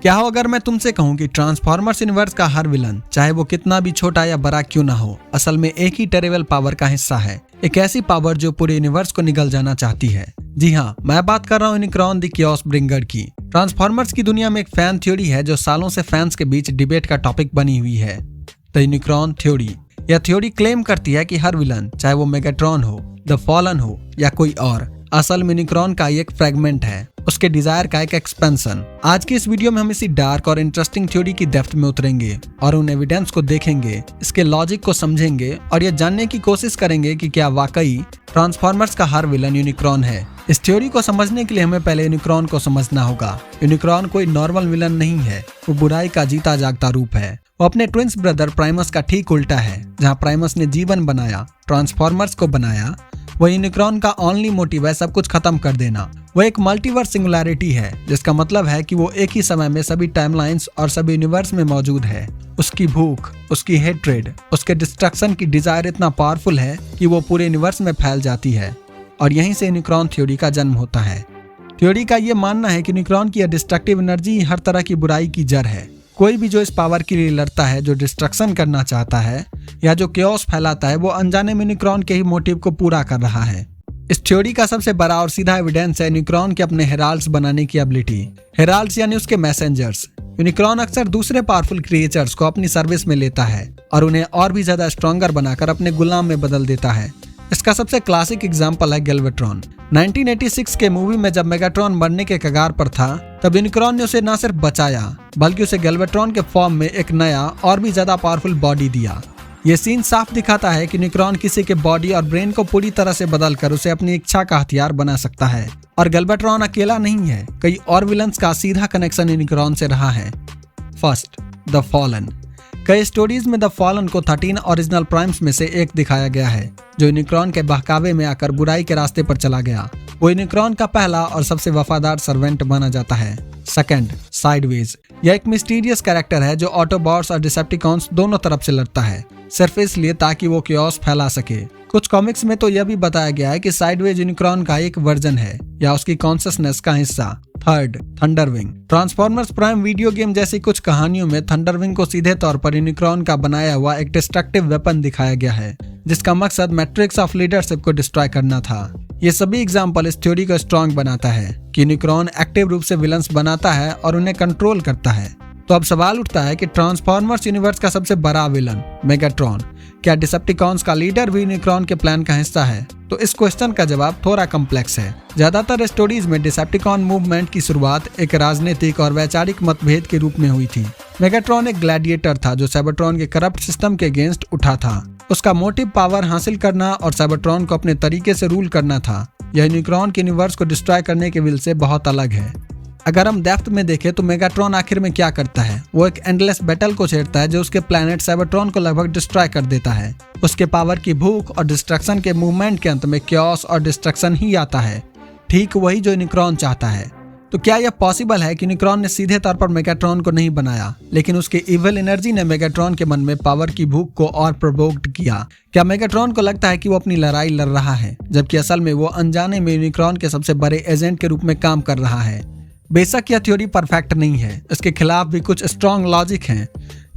क्या हो अगर मैं तुमसे कहूं कि ट्रांसफॉर्मर्स यूनिवर्स का हर विलन, चाहे वो कितना भी छोटा या बड़ा क्यों ना हो, असल में एक ही टेरेबल पावर का हिस्सा है। एक ऐसी पावर जो पूरे यूनिवर्स को निगल जाना चाहती है। जी हाँ, मैं बात कर रहा हूँ यूनिक्रॉन द कियोस ब्रिंगर की। ट्रांसफॉर्मर्स की दुनिया में एक फैन थ्योरी है जो सालों से फैंस के बीच डिबेट का टॉपिक बनी हुई है, द यूनिक्रॉन थ्योरी। यह थ्योरी क्लेम करती है कि हर विलन, चाहे वो मेगाट्रॉन हो, द फॉलन हो या कोई और, असल में यूनिक्रॉन का एक फ्रेगमेंट है, उसके डिजायर का एक एक्सपेंशन। आज की इस वीडियो में हम इसी डार्क और इंटरेस्टिंग थ्योरी की डेप्थ में उतरेंगे और उन एविडेंस को देखेंगे, इसके लॉजिक को समझेंगे और ये जानने की कोशिश करेंगे कि क्या वाकई ट्रांसफॉर्मर्स का हर विलन यूनिक्रॉन है। इस थ्योरी को समझने के लिए हमें पहले यूनिक्रॉन को समझना होगा। यूनिक्रॉन कोई नॉर्मल विलन नहीं है, वो बुराई का जीता जागता रूप है। वो अपने ट्विंस ब्रदर प्राइमस का ठीक उल्टा है। जहाँ प्राइमस ने जीवन बनाया, ट्रांसफॉर्मर्स को बनाया, वो यूनिक्रॉन का ओनली मोटिव है सब कुछ खत्म कर देना। वो एक मल्टीवर्स सिंगुलैरिटी है, जिसका मतलब है कि वो एक ही समय में सभी टाइमलाइंस और सभी यूनिवर्स में मौजूद है। उसकी भूख, उसकी हेट्रेड, उसके डिस्ट्रक्शन की डिजायर इतना पावरफुल है कि वो पूरे यूनिवर्स में फैल जाती है और यहीं से यूनिक्रॉन थ्योरी का जन्म होता है। थ्योरी का ये मानना है कि यूनिक्रॉन की डिस्ट्रक्टिव एनर्जी हर तरह की बुराई की जड़ है। कोई भी जो इस पावर के लिए लड़ता है, जो डिस्ट्रक्शन करना चाहता है या जो केओस फैलाता है, वो अनजाने में यूनिक्रॉन के ही मोटिव को पूरा कर रहा है। इस थ्योरी का सबसे बड़ा और सीधा एविडेंस है यूनिक्रॉन के अपने हेराल्ड्स बनाने की एबिलिटी। हेराल्ड्स यानी उसके मैसेंजर्स। यूनिक्रॉन अक्सर दूसरे पावरफुल क्रिएचर्स को अपनी सर्विस में लेता है और उन्हें और भी ज्यादा स्ट्रॉन्गर बनाकर अपने गुलाम में बदल देता है। इसका सबसे क्लासिक एग्जाम्पल है गैल्वेट्रॉन। 1986 के मूवी में जब मेगाट्रॉन मरने के कगार पर था, तब यूनिक्रॉन ने उसे न सिर्फ बचाया बल्कि उसे गैल्वेट्रॉन के फॉर्म में एक नया और भी ज्यादा पावरफुल बॉडी दिया। ये सीन साफ दिखाता है कि यूनिक्रॉन किसी के बॉडी और ब्रेन को पूरी तरह से बदलकर उसे अपनी इच्छा का हथियार बना सकता है। और गैल्वेट्रॉन अकेला नहीं है, कई और विलन्स का सीधा कनेक्शन यूनिक्रॉन से रहा है। First, the fallen. कई स्टोरीज में द फॉलन को 13 ओरिजिनल प्राइम्स में से एक दिखाया गया है, जो यूनिक्रॉन के बहकावे में आकर बुराई के रास्ते पर चला गया। वो यूनिक्रॉन का पहला और सबसे वफादार सर्वेंट माना जाता है। Second, sideways. यह एक मिस्टीरियस कैरेक्टर है जो ऑटोबॉट्स और डिसेप्टिकॉन्स दोनों तरफ से लड़ता है, सिर्फ इसलिए ताकि वो केओस फैला सके। कुछ कॉमिक्स में तो यह भी बताया गया है कि साइडवेज यूनिक्रॉन का एक वर्जन है या उसकी कॉन्शियसनेस का हिस्सा। Third, Thunderwing. Transformers Prime video game जैसी कुछ कहानियों में थंडरविंग को सीधे तौर पर यूनिक्रॉन का बनाया हुआ एक डिस्ट्रक्टिव वेपन दिखाया गया है, जिसका मकसद मैट्रिक्स ऑफ लीडरशिप को डिस्ट्रॉय करना था। ये सभी एग्जाम्पल इस थ्योरी को स्ट्रॉन्ग बनाता है कि यूनिक्रॉन एक्टिव रूप से विलन्स बनाता है और उन्हें कंट्रोल करता है। तो अब सवाल उठता है कि ट्रांसफॉर्मर्स यूनिवर्स का सबसे बड़ा विलन मेगाट्रॉन, क्या डिसेप्टिकॉन्स का लीडर भी यूनिक्रॉन के प्लान का हिस्सा है? तो इस क्वेश्चन का जवाब थोड़ा कम्प्लेक्स है। ज्यादातर स्टोरीज में डिसेप्टिकॉन मूवमेंट की शुरुआत एक राजनीतिक और वैचारिक मतभेद के रूप में हुई थी। मेगाट्रॉन एक ग्लैडिएटर था जो साइबरट्रॉन के करप्ट सिस्टम के अगेंस्ट उठा था। उसका मोटिव पावर हासिल करना और साइबरट्रॉन को अपने तरीके से रूल करना था। यह यूनिक्रॉन के यूनिवर्स को डिस्ट्रॉय करने के विल से बहुत अलग है। अगर हम डेप्थ में देखें तो मेगाट्रॉन आखिर में क्या करता है? वो एक एंडलेस बैटल को छेड़ता है जो उसके प्लैनेट साइबरट्रॉन को लगभग डिस्ट्रॉय कर देता है। उसके पावर की भूख और डिस्ट्रक्शन के मूवमेंट के अंत में केओस और डिस्ट्रक्शन ही आता है, ठीक वही जो यूनिक्रॉन चाहता है। तो क्या यह पॉसिबल है कि यूनिक्रॉन ने सीधे तौर पर मेगाट्रॉन को नहीं बनाया, लेकिन उसके इविल एनर्जी ने मेगाट्रॉन के मन में पावर की भूख को और प्रोवोक्ड किया? क्या मेगाट्रॉन को लगता है कि वो अपनी लड़ाई लड़ रहा है, जबकि असल में वो अनजाने में यूनिक्रॉन के सबसे बड़े एजेंट के रूप में काम कर रहा है? बेशक यह थ्योरी परफेक्ट नहीं है, इसके खिलाफ भी कुछ स्ट्रॉन्ग लॉजिक हैं।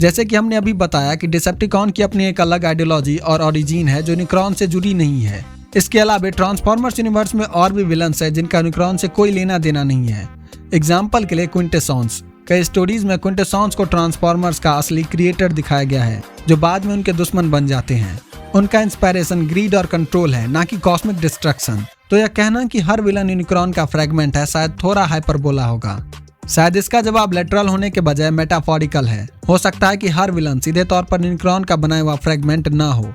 जैसे कि हमने अभी बताया कि डिसेप्टिकॉन की अपनी एक अलग आइडियोलॉजी और ओरिजिन है जो यूनिक्रॉन से जुड़ी नहीं है। इसके अलावा ट्रांसफॉर्मर्स यूनिवर्स में और भी विलन्स है जिनका यूनिक्रॉन से कोई लेना देना नहीं है। एग्जाम्पल के लिए क्विंटेसॉन्स। कई स्टोरीज में क्विंटेसॉन्स को ट्रांसफॉर्मर्स का असली क्रिएटर दिखाया गया है, जो बाद में उनके दुश्मन बन जाते हैं। उनका इंस्पायरेशन ग्रीड और कंट्रोल है, ना कि कॉस्मिक डिस्ट्रक्शन। तो यह कहना कि हर विलन यूनिक्रॉन का फ्रेगमेंट है शायद थोड़ा हाइपरबोला होगा। शायद इसका जवाब लेटरल होने के बजाय मेटाफोरिकल है। हो सकता है कि हर विलन सीधे तौर पर यूनिक्रॉन का बनाया हुआ फ्रेगमेंट ना हो,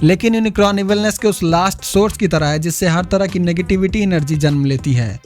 लेकिन यूनिक्रॉन इविलनेस के उस लास्ट सोर्स की तरह है जिससे हर तरह की नेगेटिविटी एनर्जी जन्म लेती है।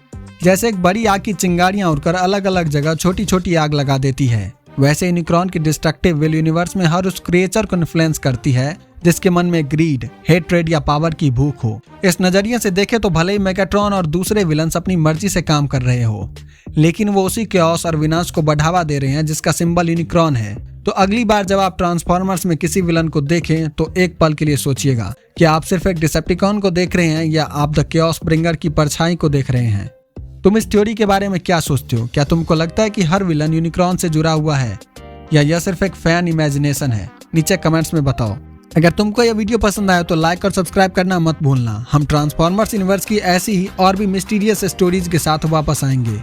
जैसे एक बड़ी आग की चिंगारियां उड़कर अलग अलग जगह छोटी छोटी आग लगा देती है, वैसे यूनिक्रॉन की डिस्ट्रक्टिव विल यूनिवर्स में हर उस क्रिएचर को इन्फ्लुएंस करती है जिसके मन में ग्रीड, हेट्रेड या पावर की भूख हो। इस नजरिए से देखें तो भले ही मेगाट्रॉन और दूसरे विलन्स अपनी मर्जी से काम कर रहे हो, लेकिन वो उसी केओस और विनाश को बढ़ावा दे रहे हैं जिसका सिंबल यूनिक्रॉन है। तो अगली बार जब आप ट्रांसफॉर्मर्स में किसी विलन को देखें तो एक पल के लिए सोचिएगा कि आप सिर्फ एक डिसेप्टिकॉन को देख रहे हैं या आप द केओस ब्रिंगर की परछाई को देख रहे हैं। तुम इस थ्योरी के बारे में क्या सोचते हो? क्या तुमको लगता है कि हर विलन यूनिक्रॉन से जुड़ा हुआ है या यह सिर्फ एक फैन इमेजिनेशन है? नीचे कमेंट्स में बताओ। अगर तुमको यह वीडियो पसंद आया तो लाइक और सब्सक्राइब करना मत भूलना। हम ट्रांसफॉर्मर्स यूनिवर्स की ऐसी ही और भी मिस्टीरियस स्टोरीज के साथ वापस आएंगे।